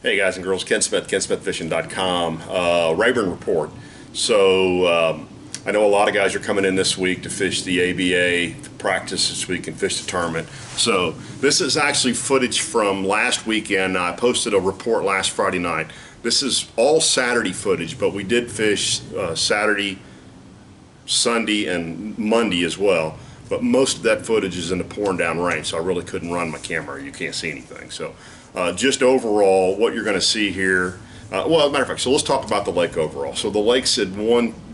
Hey guys and girls, Ken Smith, KenSmithFishing.com, Rayburn Report. I know a lot of guys are coming in this week to fish the ABA, to practice this week and fish the tournament. So this is actually footage from last weekend. I posted a report last Friday night. This is all Saturday footage, but we did fish Saturday, Sunday, and Monday as well. But most of that footage is in the pouring down rain, so I really couldn't run my camera. You can't see anything. So just overall, what you're going to see here, well, as a matter of fact, so let's talk about the lake overall. So the lake's at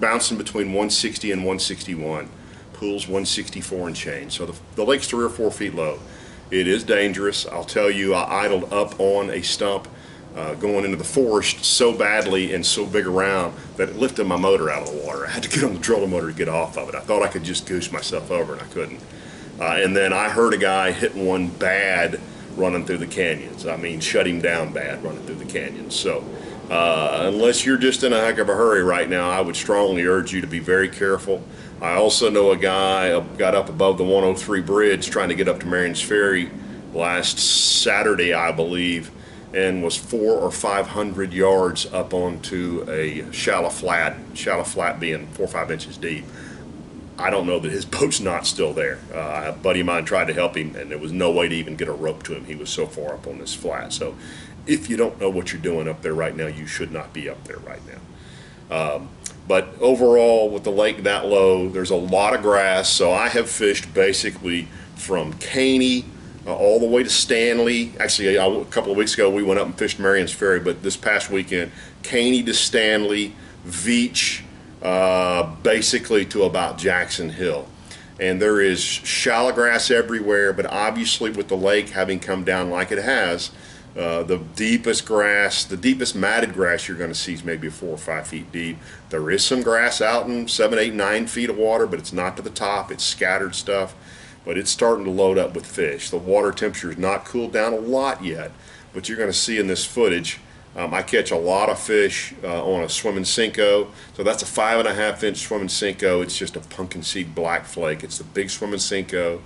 bouncing between 160 and 161. Pool's 164 and change. So the lake's 3 or 4 feet low. It is dangerous. I'll tell you, I idled up on a stump going into the forest so badly and so big around that it lifted my motor out of the water. I had to get on the trolling motor to get off of it. I thought I could just goose myself over, and I couldn't. And then I heard a guy hitting one bad running through the canyons. I mean, shut him down bad running through the canyons. So unless you're just in a heck of a hurry right now, I would strongly urge you to be very careful. I also know a guy got up above the 103 bridge trying to get up to Marion's Ferry last Saturday, I believe, and was 400 or 500 yards up onto a shallow flat being 4 or 5 inches deep. I don't know that his boat's not still there. A buddy of mine tried to help him, and there was no way to even get a rope to him. He was so far up on this flat. So if you don't know what you're doing up there right now, you should not be up there right now. But overall, with the lake that low, there's a lot of grass. So I have fished basically from Caney all the way to Stanley. Actually, a couple of weeks ago, we went up and fished Marion's Ferry, but this past weekend, Caney to Stanley, Veach, basically to about Jackson Hill. And there is shallow grass everywhere, but obviously with the lake having come down like it has, the deepest grass, the deepest matted grass you're going to see is maybe 4 or 5 feet deep. There is some grass out in 7, 8, 9 feet of water, but it's not to the top. It's scattered stuff, but it's starting to load up with fish. The water temperature is not cooled down a lot yet, but you're going to see in this footage, I catch a lot of fish on a swimming Cinco. So that's a 5.5 inch swimming Cinco. It's just a pumpkin seed black flake. It's the big swimming Cinco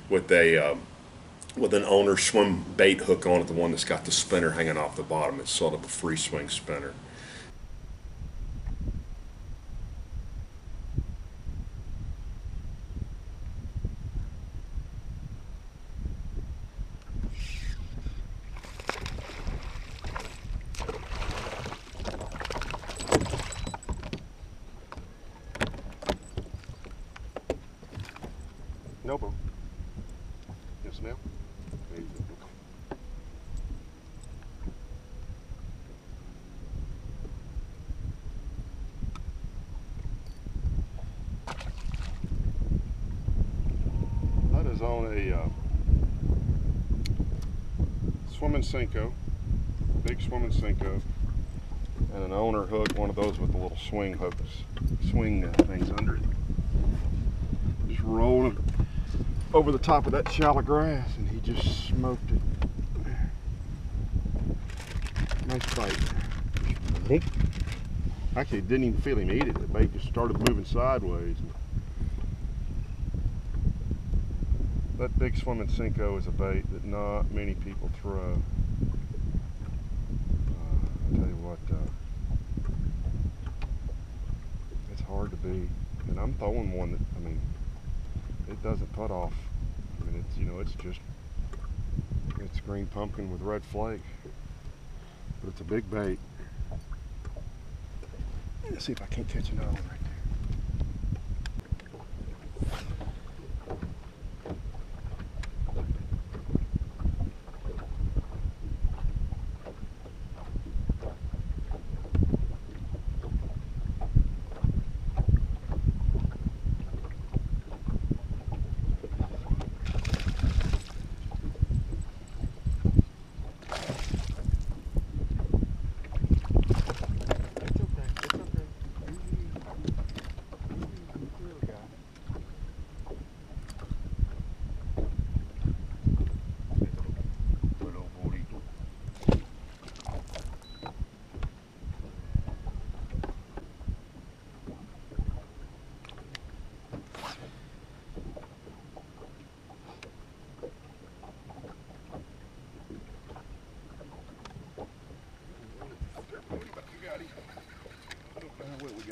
with an owner swim bait hook on it, the one that's got the spinner hanging off the bottom. It's sort of a free swing spinner. No problem. Yes, ma'am. There you go. That is on a swimming Cinco, big swimming Cinco, and an owner hook, one of those with the little swing hooks, things under it. Just rolling over the top of that shallow grass, and he just smoked it. Nice bite. Actually, didn't even feel him eat it. The bait just started moving sideways. That big swimming Cinco is a bait that not many people throw. I'll tell you what, it's hard to beat. And I'm throwing one that, I mean, it doesn't put off. I mean, it's green pumpkin with red flake, but it's a big bait. Let's see if I can't catch another one right there.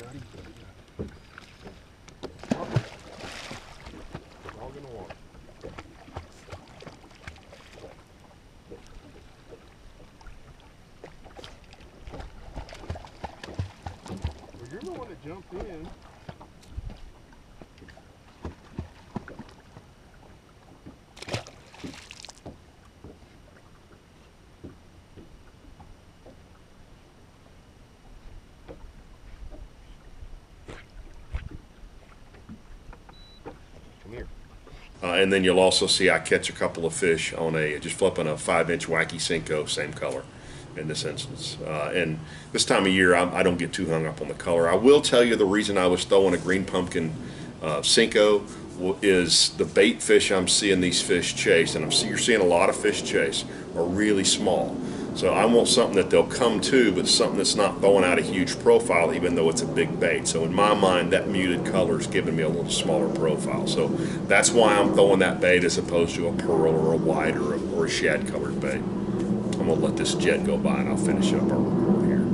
buddy. Dog in the water. Well, you're the one that jumped in. Here. And then you'll also see I catch a couple of fish on just flipping a 5-inch wacky Cinco, same color in this instance. And this time of year, I don't get too hung up on the color. I will tell you the reason I was throwing a green pumpkin Cinco is the bait fish I'm seeing these fish chase, and you're seeing a lot of fish chase, are really small. So I want something that they'll come to, but something that's not throwing out a huge profile, even though it's a big bait. So in my mind, that muted color is giving me a little smaller profile. So that's why I'm throwing that bait as opposed to a pearl or a white or a shad colored bait. I'm gonna let this jet go by and I'll finish up our report here.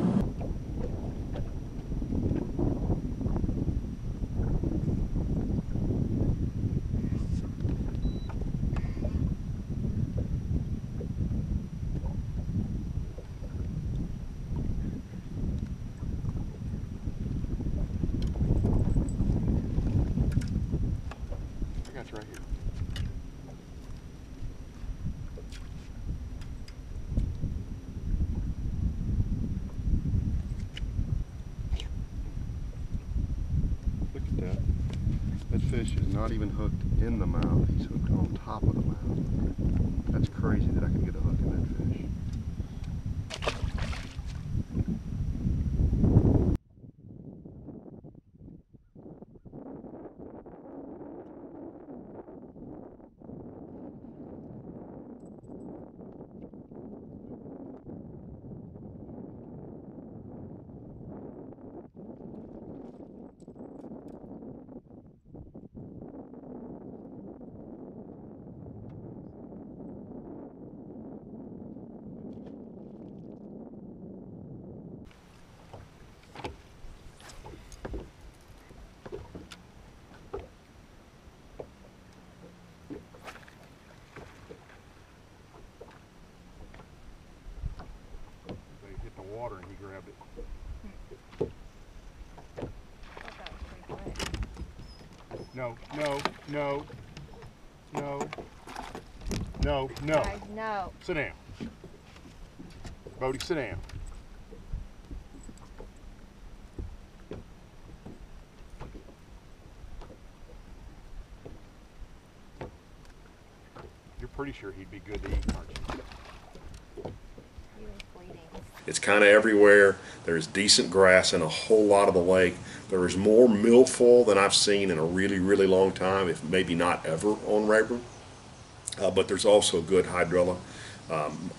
I got you right here. Look at that. That fish is not even hooked in the mouth. He's hooked on top of the mouth. That's crazy that I can get a hook in that fish. Water and he grabbed it. No, no, no, no, no, no. Guys, no. Sit down. Bodie, sit down. You're pretty sure he'd be good to eat, aren't you? It's kind of everywhere. There's decent grass in a whole lot of the lake. There is more milfoil than I've seen in a really, really long time, if maybe not ever, on Rayburn. But there's also good hydrilla.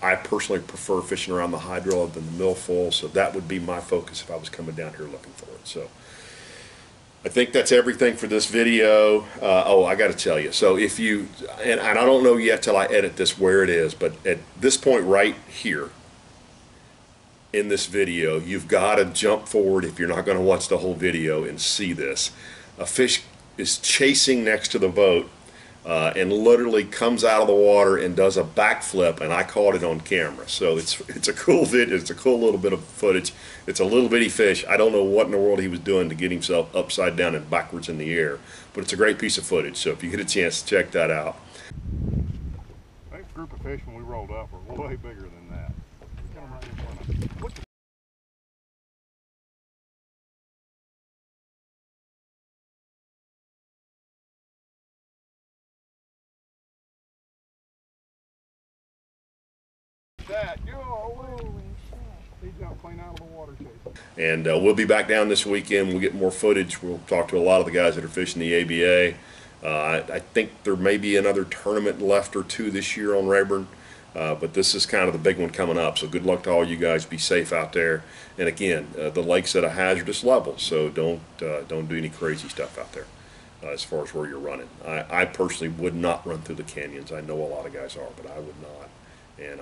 I personally prefer fishing around the hydrilla than the milfoil, so that would be my focus if I was coming down here looking for it. So I think that's everything for this video. Oh, I got to tell you. So if you, and I don't know yet till I edit this where it is, but at this point right here, in this video, you've got to jump forward if you're not going to watch the whole video and see this. A fish is chasing next to the boat and literally comes out of the water and does a backflip, and I caught it on camera. So it's a cool video. It's a cool little bit of footage. It's a little bitty fish. I don't know what in the world he was doing to get himself upside down and backwards in the air, but it's a great piece of footage. So if you get a chance to check that out. That group of fish when we rolled up were way bigger than that. Got 'em right in front of me. What the that? Holy shit. He jumped clean out of the water chasing. And we'll be back down this weekend. We'll get more footage. We'll talk to a lot of the guys that are fishing the ABA. I think there may be another tournament left or two this year on Rayburn. But this is kind of the big one coming up, so good luck to all you guys. Be safe out there. And again, the lake's at a hazardous level, so don't do any crazy stuff out there as far as where you're running. I personally would not run through the canyons. I know a lot of guys are, but I would not. And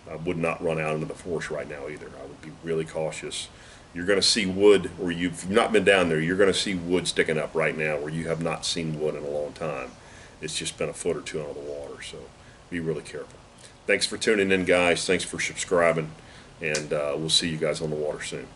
I would not run out into the forest right now either. I would be really cautious. You're going to see wood, or you've not been down there, you're going to see wood sticking up right now where you have not seen wood in a long time. It's just been a foot or two under the water, so be really careful. Thanks for tuning in, guys. Thanks for subscribing, and we'll see you guys on the water soon.